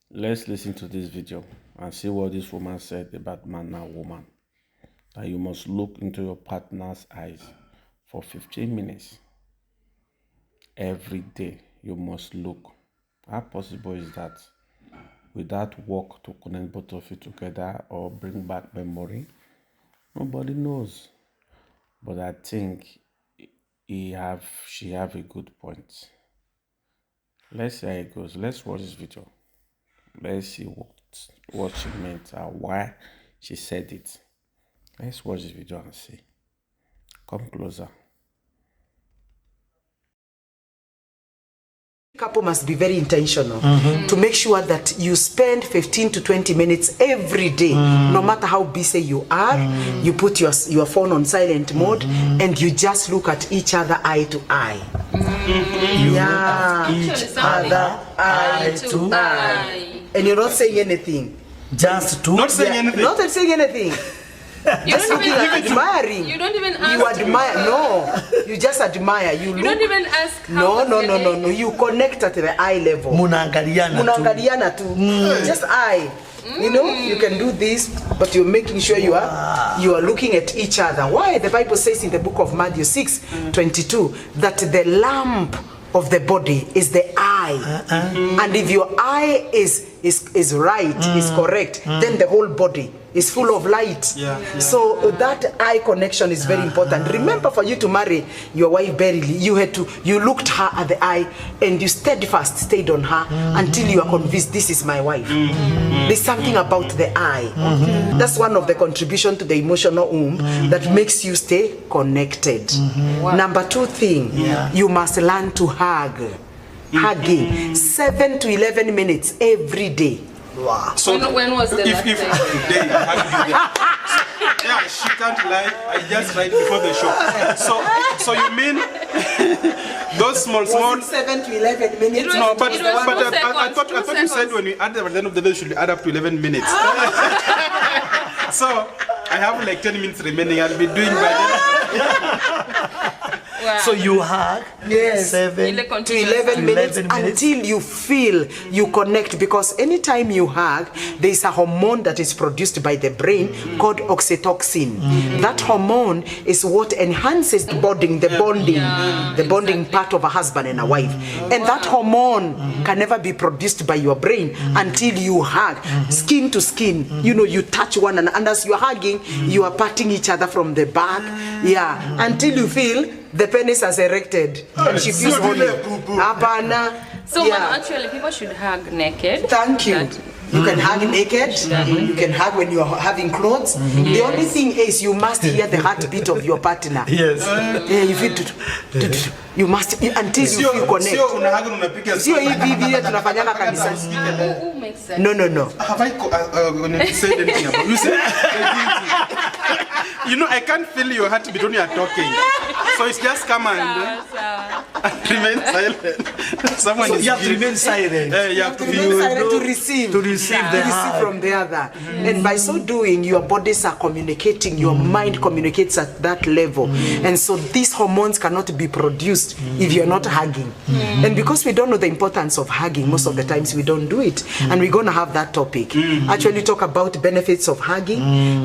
Let's listen to this video and see what this woman said about man and woman. That you must look into your partner's eyes for 15 minutes. Every day you must look. How possible is that? Without work to connect both of you together or bring back memory? Nobody knows. But I think she have a good point. Let's see how it goes. Let's watch this video. Let's see what she meant and why she said it. Let's watch this video and see. Come closer. Couple must be very intentional to make sure that you spend 15 to 20 minutes every day, no matter how busy you are. You put your phone on silent mode and you just look at each other eye to eye. You look at each other eye to eye. And you're not saying anything. Just to not saying anything. Not saying anything. Just looking at admiring. You don't even ask. You admire. No, you just admire. You look. Don't even ask. How No. You connect at the eye level. Munangaliana too. Just eye. You know, you can do this, but you're making sure you are looking at each other. Why? The Bible says in the book of Matthew 6:22 that the lamp of the body is the eye, and if your eye is right, is correct, then the whole body is full of light. So that eye connection is very important. Remember, for you to marry your wife barely, you looked her at the eye and you steadfast stayed on her until you are convinced this is my wife. There's something about the eye. That's one of the contribution to the emotional womb that makes you stay connected. Number 2 thing, you must learn to hug. Hugging 7 to 11 minutes every day. Wow. So when was the last day? Yeah, she can't lie. I just lied before the show. So you mean those small 7 to 11 minutes? No, but I thought you said when we add at the end of the day, should add up to 11 minutes. So I have like 10 minutes remaining. I'll be doing by then. Wow. So you hug 7 to 11 minutes until you feel you connect, because anytime you hug, there is a hormone that is produced by the brain called oxytocin. That hormone is what enhances the bonding part of a husband and a wife. And that hormone can never be produced by your brain until you hug, skin to skin. You know, you touch one another, and as you are hugging, you are patting each other from the back, until you feel the penis has erected and she feels holy. So actually people should hug naked. Thank you. You can hug naked, you can hug when you are having clothes. The only thing is you must hear the heartbeat of your partner. Yes. You must until you feel connect. Sio hivi vile tunafanyana kanisani. No. Have I said anything about you? You know, I can't feel your heartbeat when you are talking. So it's just come and remain silent. So you have to remain silent. You have to be silent to receive from the other. And by so doing, your bodies are communicating, your mind communicates at that level. And so these hormones cannot be produced if you're not hugging. And because we don't know the importance of hugging, most of the times we don't do it. And we're going to have that topic. Actually talk about benefits of hugging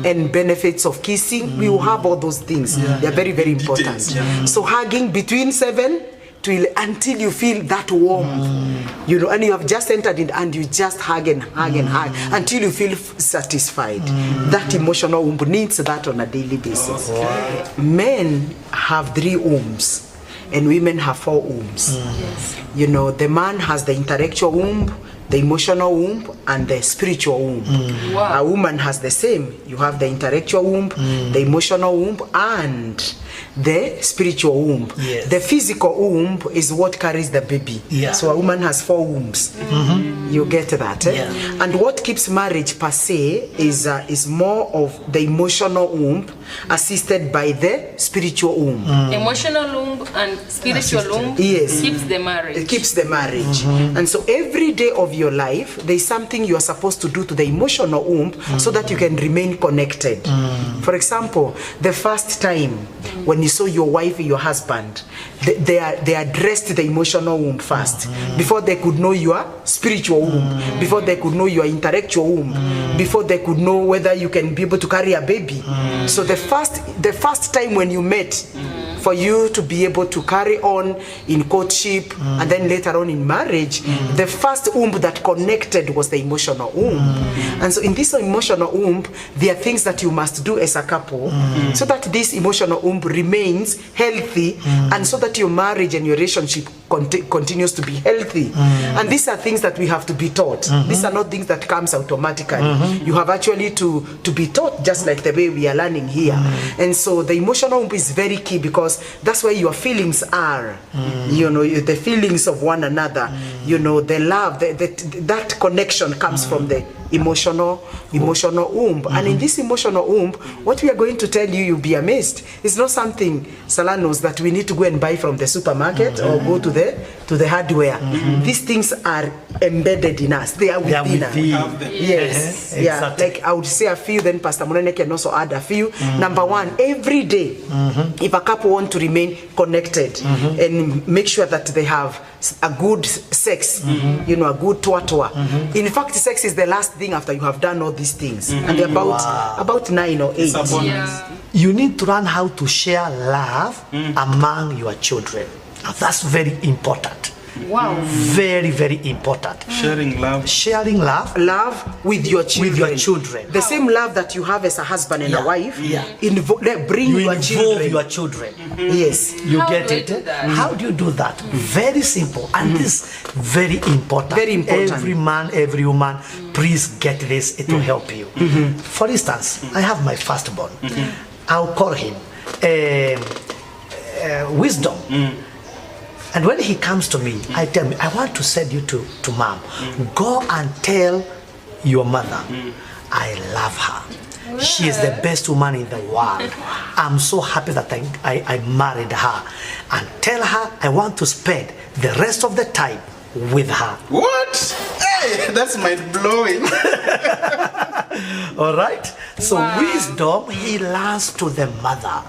and benefits of kissing. We will have all those things. They're very, very important. So hugging between 7 to until you feel that warmth, you know, and you have just entered in and you just hug and hug and hug until you feel satisfied. That emotional womb needs that on a daily basis. Men have 3 wombs and women have 4 wombs. You know, the man has the intellectual womb, the emotional womb, and the spiritual womb. A woman has the same. You have the intellectual womb, the emotional womb, and the spiritual womb. The physical womb is what carries the baby. So a woman has 4 wombs. You get that? And what keeps marriage per se is more of the emotional womb assisted by the spiritual womb. Emotional womb and spiritual womb Yes. keeps the marriage. It keeps the marriage. And so every day of your life, there's something you are supposed to do to the emotional womb so that you can remain connected. For example, the first time when you saw your wife or your husband, they addressed the emotional womb first before they could know your spiritual womb, before they could know your intellectual womb, before they could know whether you can be able to carry a baby. So the first time when you met, for you to be able to carry on in courtship and then later on in marriage, the first womb that connected was the emotional womb. And so in this emotional womb, there are things that you must do as a couple so that this emotional womb remains healthy and so that your marriage and your relationship continues to be healthy. And these are things that we have to be taught. These are not things that comes automatically. You have actually to be taught, just like the way we are learning here. And so the emotional womb is very key because that's where your feelings are. You know, the feelings of one another, you know, the love, that connection comes from the emotional womb. And in this emotional womb, what we are going to tell you, you'll be amazed. It's not something Salanos that we need to go and buy from the supermarket or go to the hardware. These things are embedded in us. They are within us. Yes. Yeah. Like I would say a few, then Pastor Munene can also add a few. Number one, every day, if a couple want to remain connected and make sure that they have a good sex, you know, a good toa. In fact, sex is the last thing after you have done all these things. And they're about 9 or 8. You need to learn how to share love among your children. Now, that's very important. Wow. Very, very important. Sharing love. Sharing love. Love with your children. With your children. The same love that you have as a husband and a wife. Bring You your involve children. your children. Yes. You How get do I it? do that? How do you do that? Very simple. And this very important. Very important. Every man, every woman, please get this. It will help you. For instance, I have my firstborn. I'll call him Wisdom. And when he comes to me, I tell him, I want to send you to mom. Go and tell your mother, I love her. She is the best woman in the world. I'm so happy that I married her. And tell her I want to spend the rest of the time with her. What? Hey, that's mind blowing. All right. So Wisdom, he learns to the mother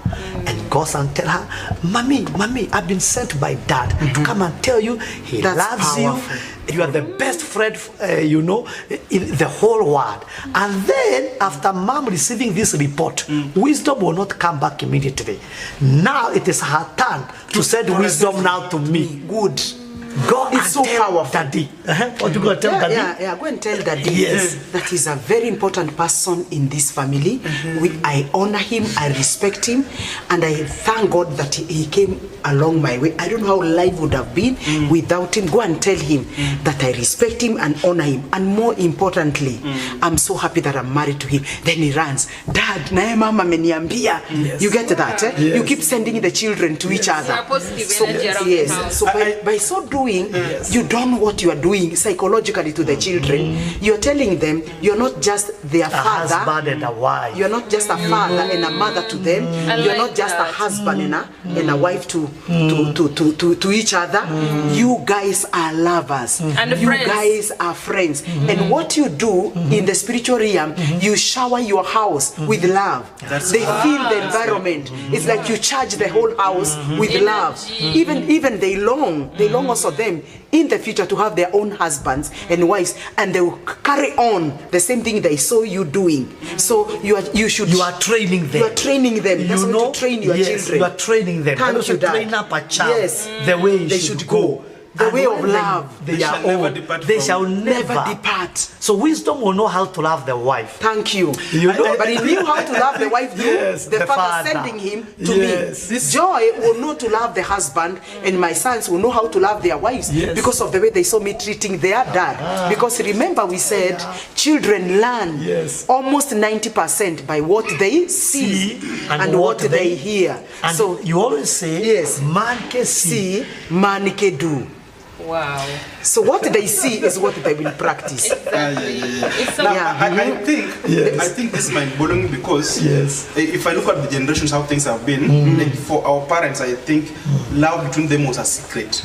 and goes and tell her, Mommy, I've been sent by Dad to come and tell you he loves you. You are the best friend, you know, in the whole world. And then after mom receiving this report, Wisdom will not come back immediately. Now it is her turn to send Wisdom now to me. Good. Go It's and so tell powerful. Daddy. What you going to tell Daddy? Yeah, go and tell Daddy. Yes. That he's a very important person in this family. I honor him, I respect him, and I thank God that he came along my way. I don't know how life would have been without him. Go and tell him that I respect him and honor him. And more importantly, I'm so happy that I'm married to him. Then he runs, Dad, nae mama ameniambia. You get that? Eh? Yes. You keep sending the children to each other. Yeah, positive energy around the house. So by so doing, you don't know what you are doing psychologically to the children. You're telling them you're not just their A father. husband and a wife. You're not just a father and a mother to them. You're not just a husband and a wife to each other. You guys are lovers. And you friends. guys are friends. And what you do in the spiritual realm, you shower your house with love. They feel the environment. It's like you charge the whole house with love. Even they long also them in the future to have their own husbands and wives, and they will carry on the same thing they saw you doing. So you are training them. You are training them. That's how to train your children. You are training them. Thank you, Dad. Train up a child. Yes. The way they should go. The And way of when love. They shall are never old. depart They from shall Never never depart. So Wisdom will know how to love the wife. Thank you. You know? But he knew how to love the wife through Yes, the the father father. sending him to Yes. me. Joy will know to love the husband, and my sons will know how to love their wives Yes. because of the way they saw me treating their dad. Because remember we said children learn Yes. almost 90% by what they see and what they hear. And So you always say, yes, man can see. see, man can do. Wow. So what they see is what they will practice. Exactly. It's so I think this might belong because if I look at the generations how things have been, like for our parents, I think love between them was a secret.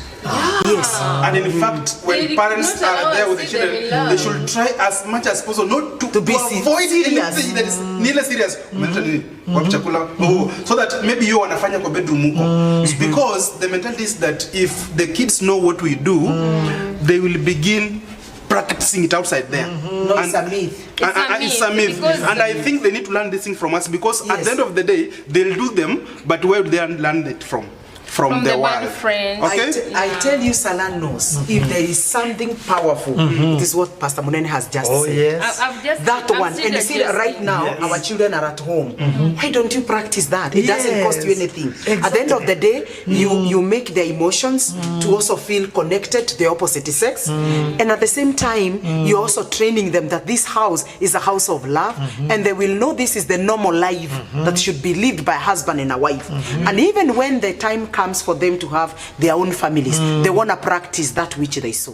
Yes. And in fact, when parents are there with the children, they should try as much as possible not to be avoid serious. anything that is nearly serious. So that maybe you wanafanya kwa bedroom huko. It's because the mentality is that if the kids know what we do, they will begin practicing it outside there. No, it's a myth. It's a myth. And I think they need to learn this thing from us because at the end of the day, they'll do them, but where do they learn it from? From the world. Friends. Okay? I tell you, Salah knows if there is something powerful, it is what Pastor Munene has just said. Yes. I've just That one. And you see, right now, our children are at home. Why don't you practice that? It doesn't cost you anything. Exactly. At the end of the day, you make their emotions to also feel connected to the opposite sex. And at the same time, you're also training them that this house is a house of love. And they will know this is the normal life that should be lived by a husband and a wife. And even when the time comes for them to have their own families, they want to practice that which they saw.